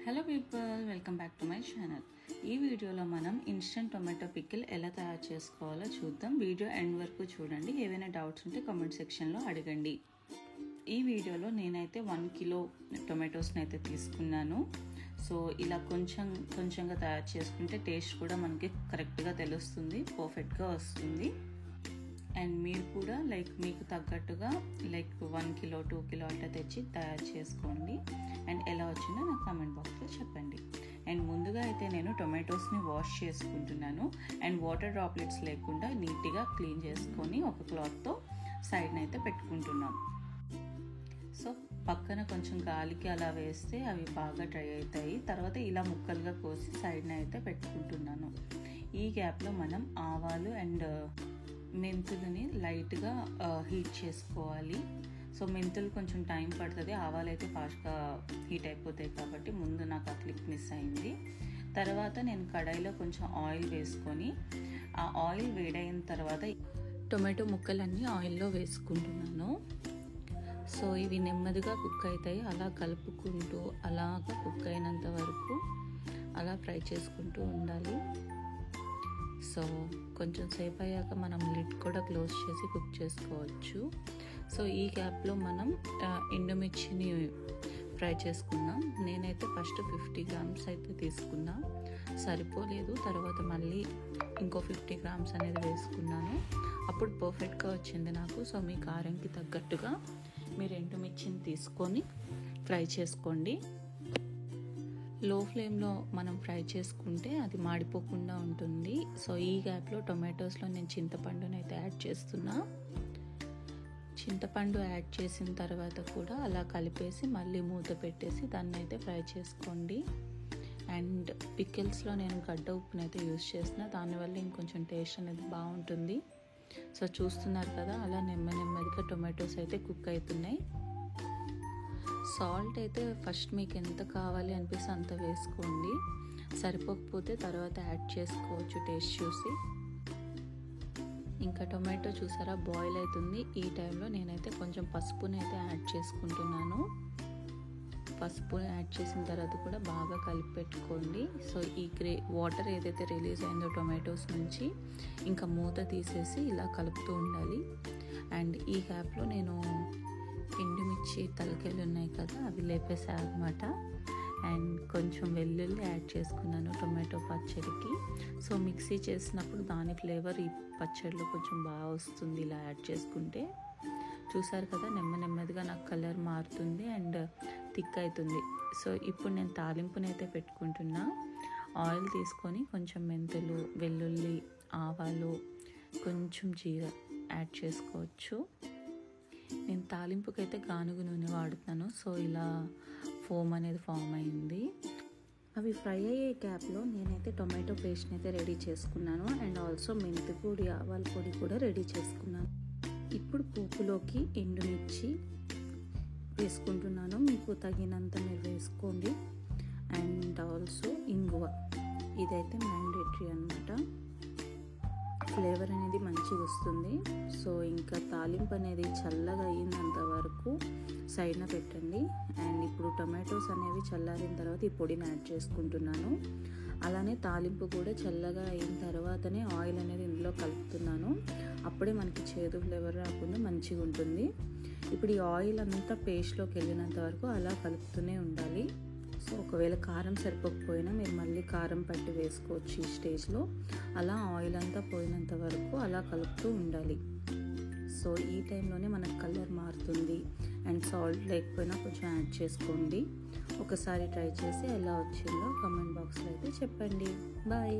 Hello people, welcome back to my channel. ఈ వీడియోలో మనం ఇన్స్టెంట్ టొమాటో పికిల్ ఎలా తయారు చేసుకోవాలో చూద్దాం. వీడియో ఎండ్ వరకు చూడండి. ఏవైనా డౌట్స్ ఉంటే కామెంట్ సెక్షన్లో అడగండి. ఈ వీడియోలో నేనైతే 1 కిలో టొమాటోస్ని అయితే తీసుకున్నాను. సో ఇలా కొంచెంగా తయారు చేసుకుంటే టేస్ట్ కూడా మనకి కరెక్ట్గా తెలుస్తుంది, పర్ఫెక్ట్గా వస్తుంది. అండ్ మీరు కూడా మీకు తగ్గట్టుగా 1 కిలో 2 కిలో అట్లా తెచ్చి తయారు చేసుకోండి. అండ్ ఎలా వచ్చిందో నాకు కామెంట్ బాక్స్లో చెప్పండి. అండ్ ముందుగా అయితే నేను టొమాటోస్ని వాష్ చేసుకుంటున్నాను. అండ్ వాటర్ డ్రాప్లెట్స్ లేకుండా నీట్గా క్లీన్ చేసుకొని ఒక క్లాత్తో సైడ్న అయితే పెట్టుకుంటున్నాం. సో పక్కన కొంచెం గాలికి అలా వేస్తే అవి బాగా డ్రై అవుతాయి. తర్వాత ఇలా ముక్కలుగా కోసి సైడ్న అయితే పెట్టుకుంటున్నాను. ఈ గ్యాప్లో మనం ఆవాలు అండ్ మెంతులని లైట్గా హీట్ చేసుకోవాలి. సో మెంతులు కొంచెం టైం పడుతుంది, ఆవాలు అయితే ఫాస్ట్గా హీట్ అయిపోతాయి కాబట్టి ముందు నాకు ఆ క్లిక్ మిస్ అయింది. తర్వాత నేను కడాయిలో కొంచెం ఆయిల్ వేసుకొని ఆ ఆయిల్ వేడైన తర్వాత టొమాటో ముక్కలన్నీ ఆయిల్లో వేసుకుంటున్నాను. సో ఇవి నెమ్మదిగా కుక్ అవుతాయి. అలా కలుపుకుంటూ అలాగా కుక్ అయినంత వరకు అలా ఫ్రై చేసుకుంటూ ఉండాలి. సో కొంచెం సేపు అయ్యాక మనం లిడ్ కూడా క్లోజ్ చేసి కుక్ చేసుకోవచ్చు. సో ఈ గ్యాప్లో మనం ఎండుమిర్చిని ఫ్రై చేసుకున్నాం. నేనైతే ఫస్ట్ 50 గ్రామ్స్ అయితే తీసుకున్నా, సరిపోలేదు. తర్వాత మళ్ళీ ఇంకో 50 గ్రామ్స్ అనేది వేసుకున్నాను. అప్పుడు పర్ఫెక్ట్గా వచ్చింది నాకు. సో మీ కారంకి తగ్గట్టుగా మీరు ఎండుమిర్చిని తీసుకొని ఫ్రై చేసుకోండి. లో ఫ్లేమ్లో మనం ఫ్రై చేసుకుంటే అది మాడిపోకుండా ఉంటుంది. సో ఈ గ్యాప్లో టొమాటోస్లో నేను చింతపండుని అయితే యాడ్ చేస్తున్నా. చింతపండు యాడ్ చేసిన తర్వాత కూడా అలా కలిపేసి మళ్ళీ మూత పెట్టేసి దాన్ని అయితే ఫ్రై చేసుకోండి. అండ్ పికిల్స్లో నేను గడ్డ ఉప్పుని అయితే యూజ్ చేసిన, దానివల్ల ఇంకొంచెం టేస్ట్ అనేది బాగుంటుంది. సో చూస్తున్నారు కదా, అలా నెమ్మదిగా టొమాటోస్ అయితే కుక్ అవుతున్నాయి. సాల్ట్ అయితే ఫస్ట్ మీకు ఎంత కావాలి అనిపిస్తే అంత వేసుకోండి. సరిపోకపోతే తర్వాత యాడ్ చేసుకోవచ్చు టేస్ట్ చూసి. ఇంకా టొమాటో చూసారా బాయిల్ అవుతుంది. ఈ టైంలో నేనైతే కొంచెం పసుపుని అయితే యాడ్ చేసుకుంటున్నాను. పసుపు యాడ్ చేసిన తర్వాత కూడా బాగా కలిపి పెట్టుకోండి. సో ఈ వాటర్ ఏదైతే రిలీజ్ అయిందో టొమాటోస్ నుంచి ఇంకా మూత తీసేసి ఇలా కలుపుతూ ఉండాలి. అండ్ ఈ గ్యాప్లో నేను ఎండుమిర్చి తలకాయలు ఉన్నాయి కదా, అవి లేపేసాను అనమాట. అండ్ కొంచెం వెల్లుల్లి యాడ్ చేసుకున్నాను టొమాటో పచ్చడికి. సో మిక్సీ చేసినప్పుడు దాని ఫ్లేవర్ ఈ పచ్చడిలో కొంచెం బాగా వస్తుంది ఇలా యాడ్ చేసుకుంటే. చూసారు కదా, నెమ్మదిగా నాకు కలర్ మారుతుంది అండ్ థిక్ అవుతుంది. సో ఇప్పుడు నేను తాలింపునైతే పెట్టుకుంటున్నా. ఆయిల్ తీసుకొని కొంచెం మెంతులు, వెల్లుల్లి, ఆవాలు, కొంచెం జీరా యాడ్ చేసుకోవచ్చు. నేను తాలింపుకైతే గానుగ నూనె వాడుతున్నాను. సో ఇలా ఫోమ్ అనేది ఫామ్ అయింది. అవి ఫ్రై అయ్యే గ్యాప్లో నేనైతే టొమాటో పేస్ట్ని అయితే రెడీ చేసుకున్నాను. అండ్ ఆల్సో మెంతి పొడి, ఆవాల పొడి కూడా రెడీ చేసుకున్నాను. ఇప్పుడు పోపులోకి ఎండుమిర్చి వేసుకుంటున్నాను. మీకు తగినంత మీరు వేసుకోండి. అండ్ ఆల్సో ఇంగువ, ఇదైతే మ్యాండేటరీ అన్నమాట. ఫ్లేవర్ అనేది మంచిగా వస్తుంది. సో ఇంకా తాలింపు అనేది చల్లగా అయ్యినంత వరకు సైడ్న పెట్టండి. అండ్ ఇప్పుడు టొమాటోస్ అనేవి చల్లారిన తర్వాత ఈ పొడిని యాడ్ చేసుకుంటున్నాను. అలానే తాలింపు కూడా చల్లగా అయిన తర్వాతనే ఆయిల్ అనేది ఇందులో కలుపుతున్నాను. అప్పుడే మనకి చేదు ఫ్లేవర్ రాకుండా మంచిగా ఉంటుంది. ఇప్పుడు ఈ ఆయిల్ అంతా పేస్ట్లోకి వెళ్ళినంత వరకు అలా కలుపుతూనే ఉండాలి. సో ఒకవేళ కారం సరిపోకపోయినా మీరు మళ్ళీ కారం పట్టి వేసుకోవచ్చు ఈ స్టేజ్లో. అలా ఆయిల్ అంతా పోయినంత వరకు అలా కలుపుతూ ఉండాలి. సో ఈ టైంలోనే మనకు కలర్ మారుతుంది. అండ్ సాల్ట్ లేకపోయినా కొంచెం యాడ్ చేసుకోండి. ఒకసారి ట్రై చేసి ఎలా వచ్చిందో కామెంట్ బాక్స్లో అయితే చెప్పండి. బాయ్.